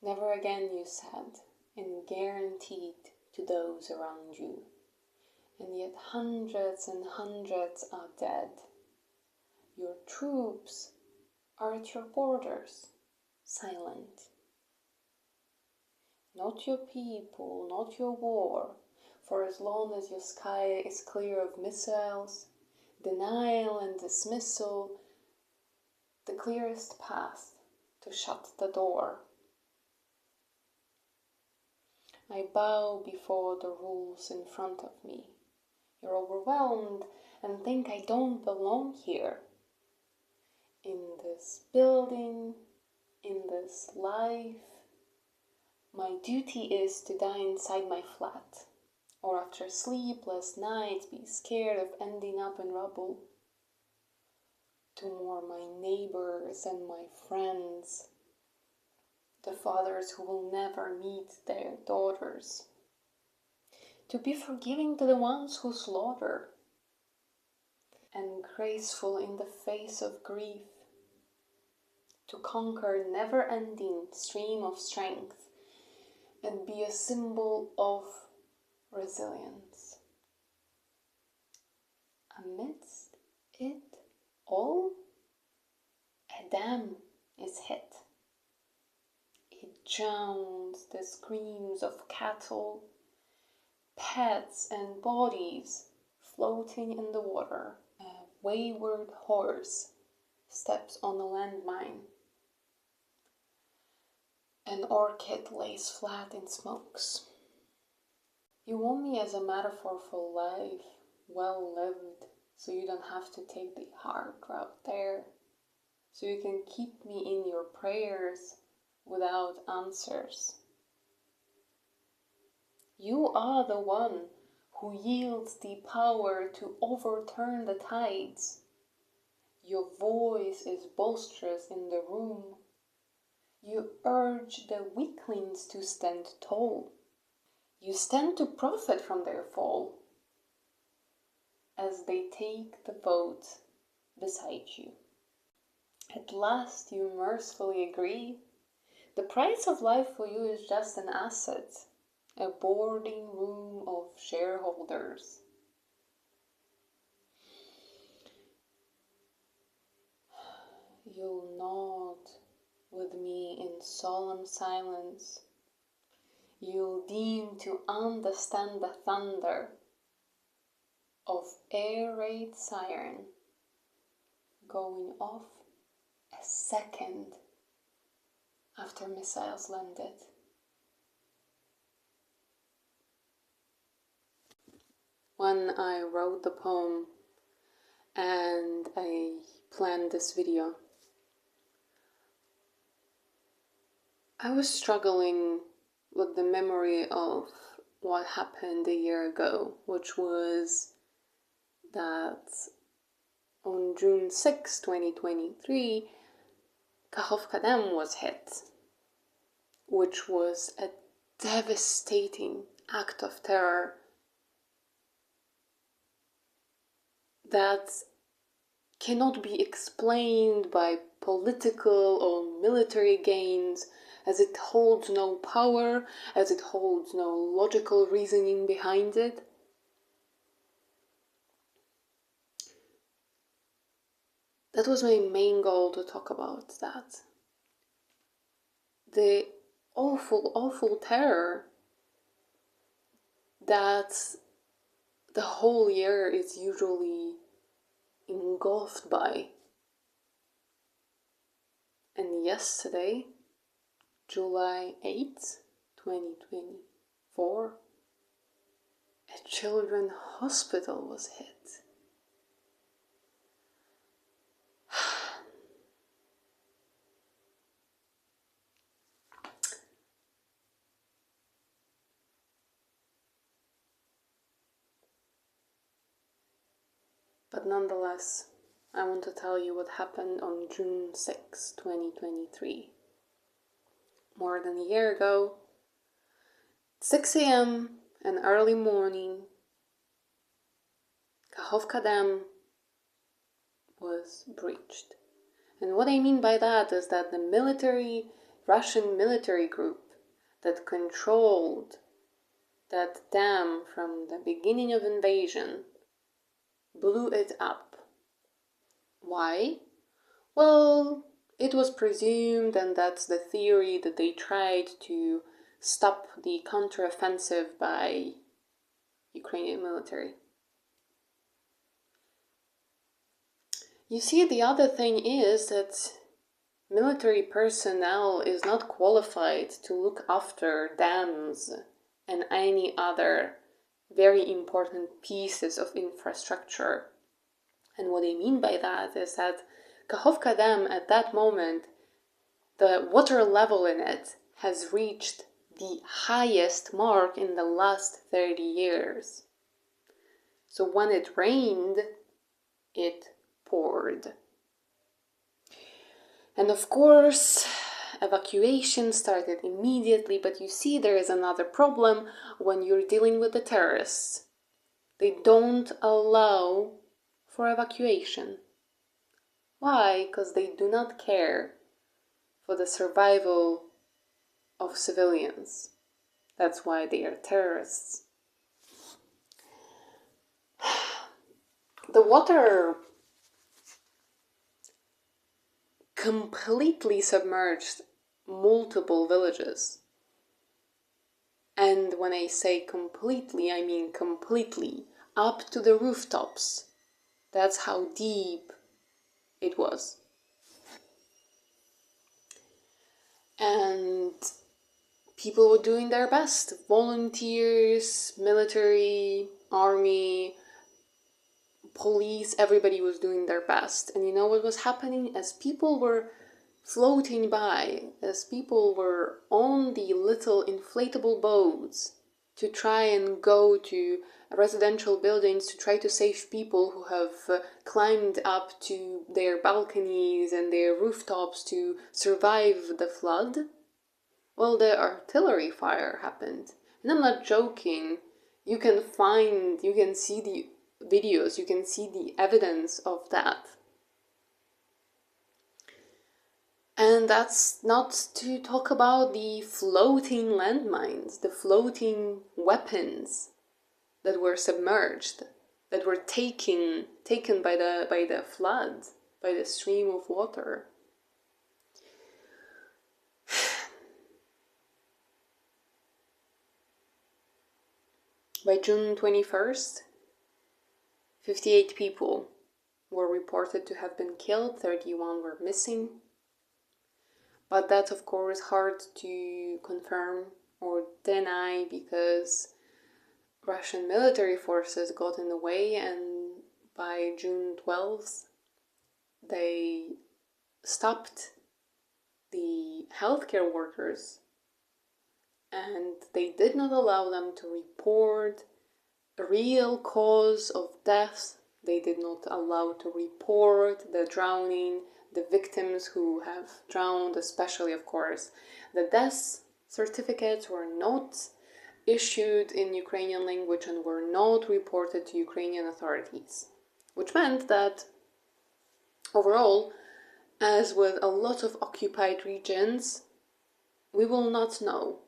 Never again, you said, and guaranteed to those around you. And yet hundreds and hundreds are dead. Your troops are at your borders, silent. Not your people, not your war, for as long as your sky is clear of missiles, denial and dismissal, the clearest path to shut the door. I bow before the rules in front of me. You're overwhelmed and think I don't belong here. In this building, in this life, my duty is to die inside my flat, or after sleepless nights be scared of ending up in rubble. To mourn my neighbors and my friends, the fathers who will never meet their daughters. To be forgiving to the ones who slaughter, and graceful in the face of grief. To conquer never-ending stream of strength and be a symbol of resilience. Amidst it all, a dam is hit. It drowns the screams of cattle, pets and bodies floating in the water. A wayward horse steps on a landmine. An orchid lays flat in smokes. You want me as a metaphor for life, well lived, so you don't have to take the hard route there, so you can keep me in your prayers without answers. You are the one who yields the power to overturn the tides. Your voice is boisterous in the room. You urge the weaklings to stand tall. You stand to profit from their fall as they take the vote beside you. At last you mercifully agree. The price of life for you is just an asset, a boarding room of shareholders. You'll nod with me in solemn silence. You'll deem to understand the thunder of air raid siren going off a second after missiles landed. When I wrote the poem and I planned this video, I was struggling with the memory of what happened a year ago, which was that on June 6, 2023, Kakhovka Dam was hit, which was a devastating act of terror that cannot be explained by political or military gains, as it holds no power, as it holds no logical reasoning behind it. That was my main goal, to talk about that. The awful, awful terror that the whole year is usually engulfed by. And yesterday, July 8th, 2024, a children's hospital was hit. But nonetheless, I want to tell you what happened on June 6, 2023. More than a year ago, 6 a.m. an early morning, Kakhovka Dam was breached. And what I mean by that is that the military Russian military group that controlled that dam from the beginning of invasion blew it up. Why? Well, it was presumed, and that's the theory, that they tried to stop the counteroffensive by Ukrainian military. You see, the other thing is that military personnel is not qualified to look after dams and any other very important pieces of infrastructure. And what I mean by that is that Kakhovka Dam, at that moment, the water level in it has reached the highest mark in the last 30 years. So when it rained, it poured. And of course, evacuation started immediately, but you see there is another problem when you're dealing with the terrorists. They don't allow for evacuation. Why? Because they do not care for the survival of civilians. That's why they are terrorists. The water completely submerged multiple villages. And when I say completely, I mean completely, up to the rooftops. That's how deep it was. And people were doing their best. Volunteers, military, army, police, everybody was doing their best. And you know what was happening? As people were floating by, as people were on the little inflatable boats to try and go to residential buildings to try to save people who have climbed up to their balconies and their rooftops to survive the flood, well, the artillery fire happened. And I'm not joking. You can see the videos, you can see the evidence of that. And that's not to talk about the floating landmines, the floating weapons that were submerged, that were taken by the flood, by the stream of water. By June 21st, 58 people were reported to have been killed, 31 were missing. But that's of course hard to confirm or deny because Russian military forces got in the way, and by June 12th they stopped the healthcare workers and they did not allow them to report a real cause of death. They did not allow to report the drowning, the victims who have drowned, especially, of course. The death certificates were not issued in Ukrainian language and were not reported to Ukrainian authorities, which meant that overall, as with a lot of occupied regions, we will not know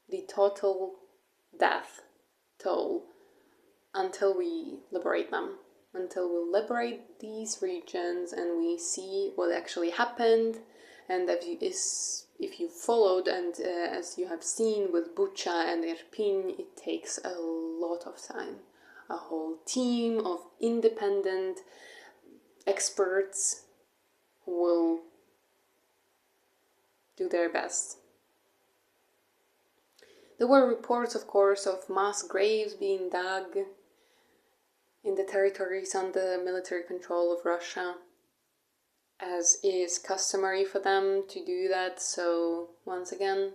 the total death toll until we liberate them. Until we liberate these regions and we see what actually happened. And if you followed and as you have seen with Bucha and Irpin, it takes a lot of time. A whole team of independent experts who will do their best. There were reports, of course, of mass graves being dug in the territories under military control of Russia, as is customary for them to do that. So once again,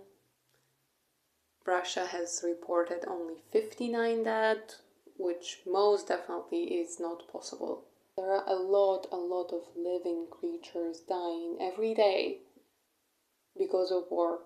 Russia has reported only 59 dead, which most definitely is not possible. There are a lot of living creatures dying every day because of war.